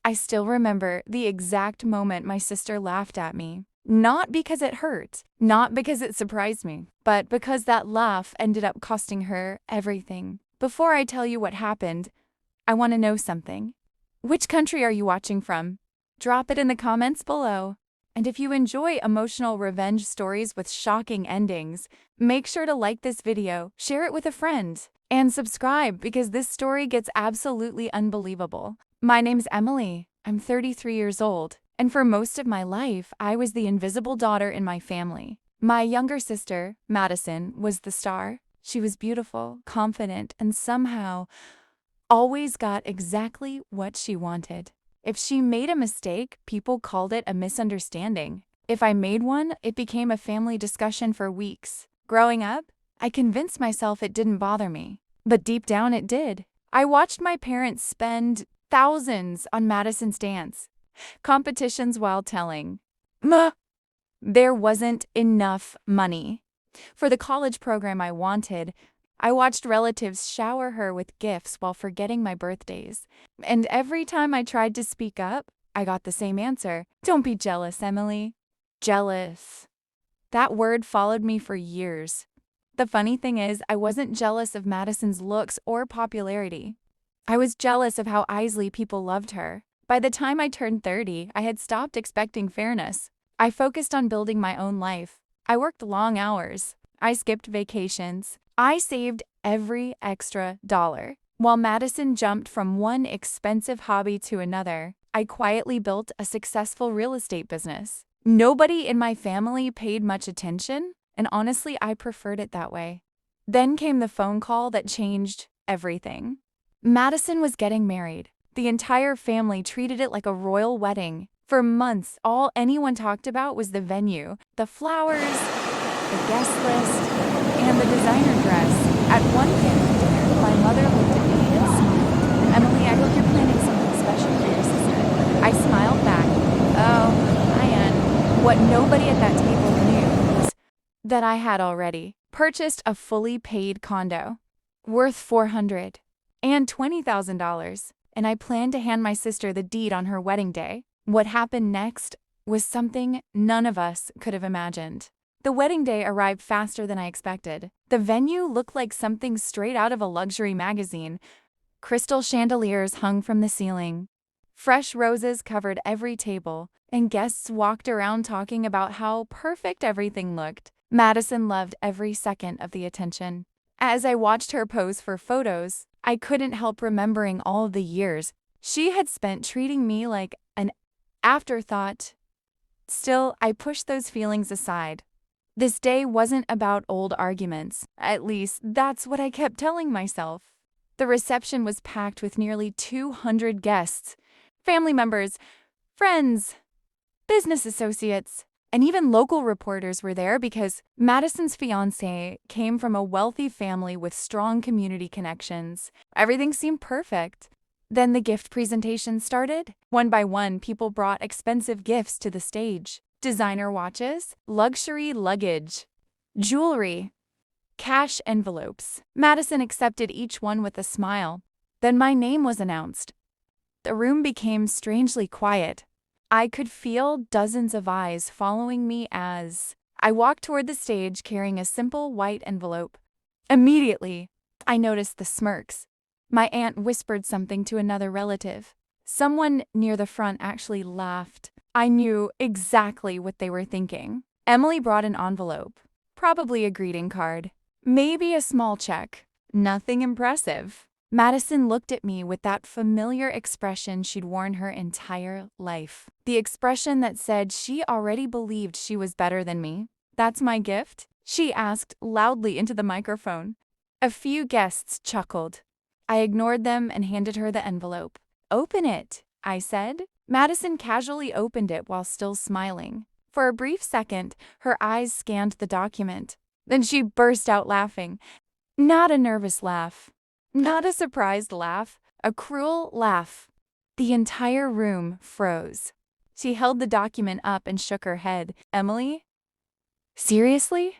I still remember the exact moment my sister laughed at me. Not because it hurt, not because it surprised me, but because that laugh ended up costing her everything. Before I tell you what happened, I want to know something. Which country are you watching from? Drop it in the comments below. And if you enjoy emotional revenge stories with shocking endings, make sure to like this video, share it with a friend, and subscribe because this story gets absolutely unbelievable. My name's Emily. I'm 33 years old, and for most of my life, I was the invisible daughter in my family. My younger sister, Madison, was the star. She was beautiful, confident, and somehow always got exactly what she wanted. If she made a mistake, people called it a misunderstanding. If I made one, it became a family discussion for weeks. Growing up, I convinced myself it didn't bother me. But deep down it did. I watched my parents spend thousands on Madison's dance competitions while telling, "Ma, there wasn't enough money." For the college program I wanted, I watched relatives shower her with gifts while forgetting my birthdays. And every time I tried to speak up, I got the same answer. Don't be jealous, Emily. Jealous. That word followed me for years. The funny thing is, I wasn't jealous of Madison's looks or popularity. I was jealous of how easily people loved her. By the time I turned 30, I had stopped expecting fairness. I focused on building my own life. I worked long hours. I skipped vacations. I saved every extra dollar. While Madison jumped from one expensive hobby to another, I quietly built a successful real estate business. Nobody in my family paid much attention, and honestly, I preferred it that way. Then came the phone call that changed everything. Madison was getting married. The entire family treated it like a royal wedding. For months, all anyone talked about was the venue, the flowers, the guest list, and the designer dress. At one family dinner, my mother looked at me and smiled. "Emily, I hope you're planning something special for your sister." I smiled back. "Oh, I am." What nobody at that table knew was that I had already purchased a fully paid condo worth $420,000, and I planned to hand my sister the deed on her wedding day. What happened next was something none of us could have imagined. The wedding day arrived faster than I expected. The venue looked like something straight out of a luxury magazine. Crystal chandeliers hung from the ceiling. Fresh roses covered every table, and guests walked around talking about how perfect everything looked. Madison loved every second of the attention. As I watched her pose for photos, I couldn't help remembering all the years she had spent treating me like an afterthought. Still, I pushed those feelings aside. This day wasn't about old arguments. At least, that's what I kept telling myself. The reception was packed with nearly 200 guests, family members, friends, business associates, and even local reporters were there because Madison's fiancé came from a wealthy family with strong community connections. Everything seemed perfect. Then the gift presentation started. One by one, people brought expensive gifts to the stage. Designer watches, luxury luggage, jewelry, cash envelopes. Madison accepted each one with a smile. Then my name was announced. The room became strangely quiet. I could feel dozens of eyes following me as I walked toward the stage carrying a simple white envelope. Immediately, I noticed the smirks. My aunt whispered something to another relative. Someone near the front actually laughed. I knew exactly what they were thinking. Emily brought an envelope, probably a greeting card, maybe a small check. Nothing impressive. Madison looked at me with that familiar expression she'd worn her entire life. The expression that said she already believed she was better than me. "That's my gift?" she asked loudly into the microphone. A few guests chuckled. I ignored them and handed her the envelope. "Open it," I said. Madison casually opened it while still smiling. For a brief second, her eyes scanned the document. Then she burst out laughing. Not a nervous laugh. Not a surprised laugh. A cruel laugh. The entire room froze. She held the document up and shook her head. "Emily? Seriously?"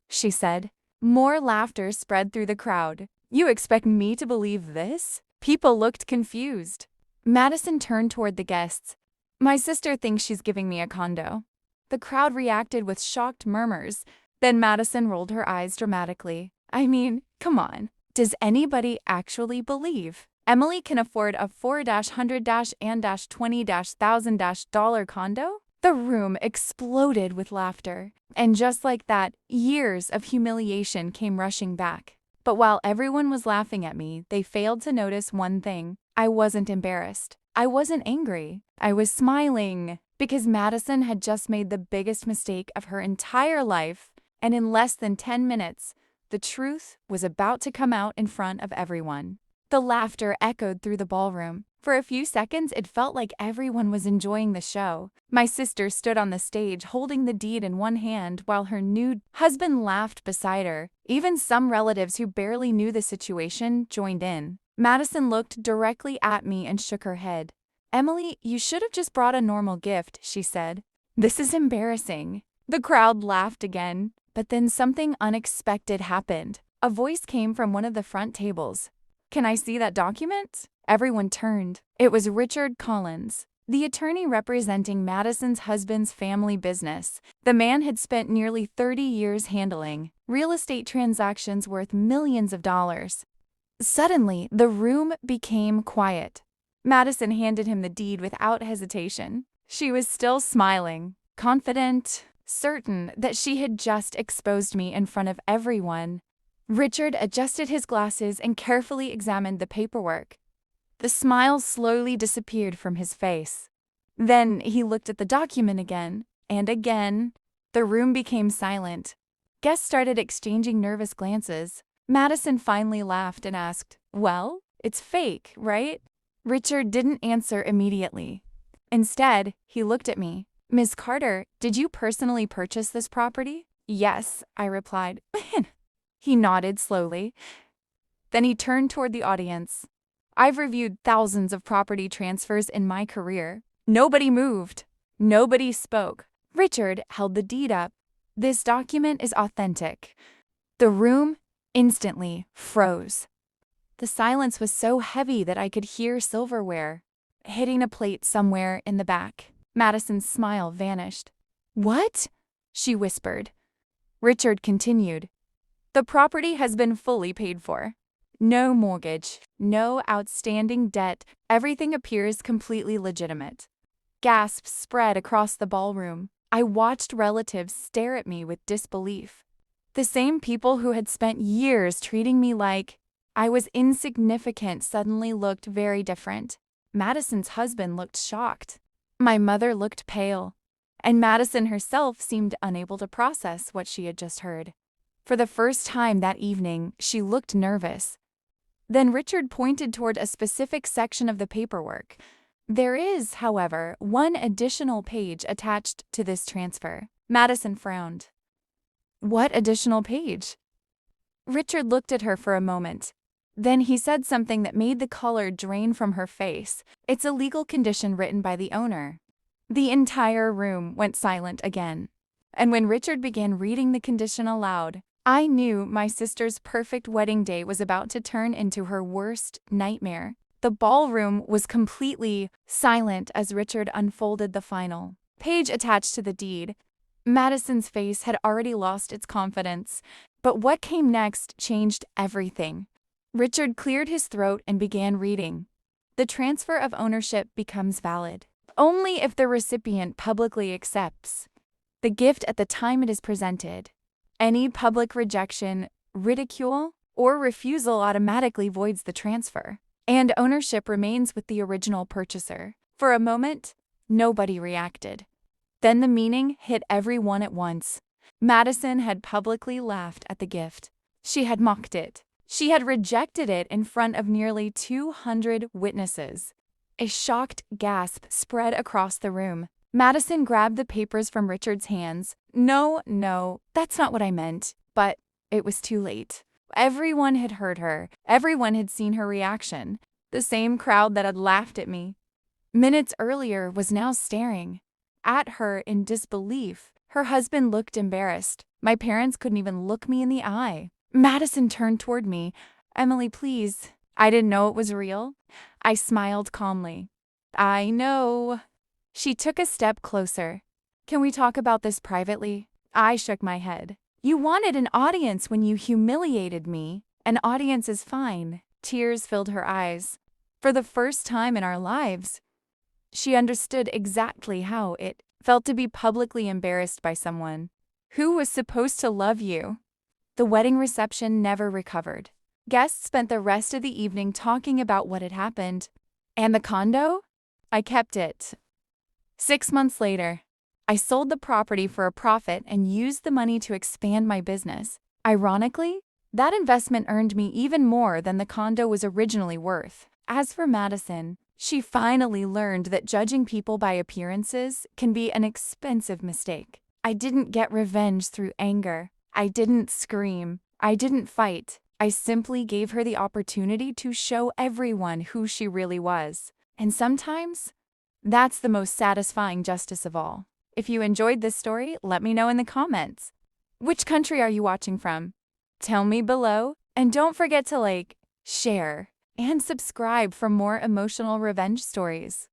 she said. More laughter spread through the crowd. "You expect me to believe this?" People looked confused. Madison turned toward the guests. My sister thinks she's giving me a condo. The crowd reacted with shocked murmurs. Then Madison rolled her eyes dramatically. I mean, come on. Does anybody actually believe Emily can afford a 4-100-and-20,000 dollar condo? The room exploded with laughter. And just like that, years of humiliation came rushing back. But while everyone was laughing at me, they failed to notice one thing. I wasn't embarrassed. I wasn't angry. I was smiling. Because Madison had just made the biggest mistake of her entire life, and in less than 10 minutes, the truth was about to come out in front of everyone. The laughter echoed through the ballroom. For a few seconds, it felt like everyone was enjoying the show. My sister stood on the stage holding the deed in one hand while her new husband laughed beside her. Even some relatives who barely knew the situation joined in. Madison looked directly at me and shook her head. Emily, you should have just brought a normal gift, she said. This is embarrassing. The crowd laughed again, but then something unexpected happened. A voice came from one of the front tables. Can I see that document? Everyone turned. It was Richard Collins, the attorney representing Madison's husband's family business. The man had spent nearly 30 years handling real estate transactions worth millions of dollars. Suddenly, the room became quiet. Madison handed him the deed without hesitation. She was still smiling, confident, certain that she had just exposed me in front of everyone. Richard adjusted his glasses and carefully examined the paperwork. The smile slowly disappeared from his face. Then he looked at the document again, and again. The room became silent. Guests started exchanging nervous glances. Madison finally laughed and asked, "Well, it's fake, right?" Richard didn't answer immediately. Instead, he looked at me. "Ms. Carter, did you personally purchase this property?" "Yes," I replied. He nodded slowly. Then he turned toward the audience. "I've reviewed thousands of property transfers in my career. Nobody moved. Nobody spoke." Richard held the deed up. "This document is authentic." The room instantly froze. The silence was so heavy that I could hear silverware hitting a plate somewhere in the back. Madison's smile vanished. "What?" she whispered. Richard continued. "The property has been fully paid for. No mortgage, no outstanding debt. Everything appears completely legitimate." Gasps spread across the ballroom. I watched relatives stare at me with disbelief. The same people who had spent years treating me like I was insignificant suddenly looked very different. Madison's husband looked shocked. My mother looked pale. And Madison herself seemed unable to process what she had just heard. For the first time that evening, she looked nervous. Then Richard pointed toward a specific section of the paperwork. "There is, however, one additional page attached to this transfer." Madison frowned. "What additional page?" Richard looked at her for a moment. Then he said something that made the color drain from her face. "It's a legal condition written by the owner." The entire room went silent again. And when Richard began reading the condition aloud, I knew my sister's perfect wedding day was about to turn into her worst nightmare. The ballroom was completely silent as Richard unfolded the final page attached to the deed. Madison's face had already lost its confidence, but what came next changed everything. Richard cleared his throat and began reading. "The transfer of ownership becomes valid only if the recipient publicly accepts the gift at the time it is presented. Any public rejection, ridicule, or refusal automatically voids the transfer, and ownership remains with the original purchaser." For a moment, nobody reacted. Then the meaning hit everyone at once. Madison had publicly laughed at the gift. She had mocked it. She had rejected it in front of nearly 200 witnesses. A shocked gasp spread across the room. Madison grabbed the papers from Richard's hands. No, that's not what I meant." But it was too late. Everyone had heard her. Everyone had seen her reaction. The same crowd that had laughed at me minutes earlier was now staring at her in disbelief. Her husband looked embarrassed. My parents couldn't even look me in the eye. Madison turned toward me. "Emily, please." I didn't know it was real. I smiled calmly. I know. She took a step closer. Can we talk about this privately? I shook my head. You wanted an audience when you humiliated me. An audience is fine. Tears filled her eyes. For the first time in our lives, she understood exactly how it felt to be publicly embarrassed by someone who was supposed to love you. The wedding reception never recovered. Guests spent the rest of the evening talking about what had happened. And the condo? I kept it. 6 months later, I sold the property for a profit and used the money to expand my business. Ironically, that investment earned me even more than the condo was originally worth. As for Madison, she finally learned that judging people by appearances can be an expensive mistake. I didn't get revenge through anger. I didn't scream. I didn't fight. I simply gave her the opportunity to show everyone who she really was. And sometimes, that's the most satisfying justice of all. If you enjoyed this story, let me know in the comments. Which country are you watching from? Tell me below, and don't forget to like, share, and subscribe for more emotional revenge stories.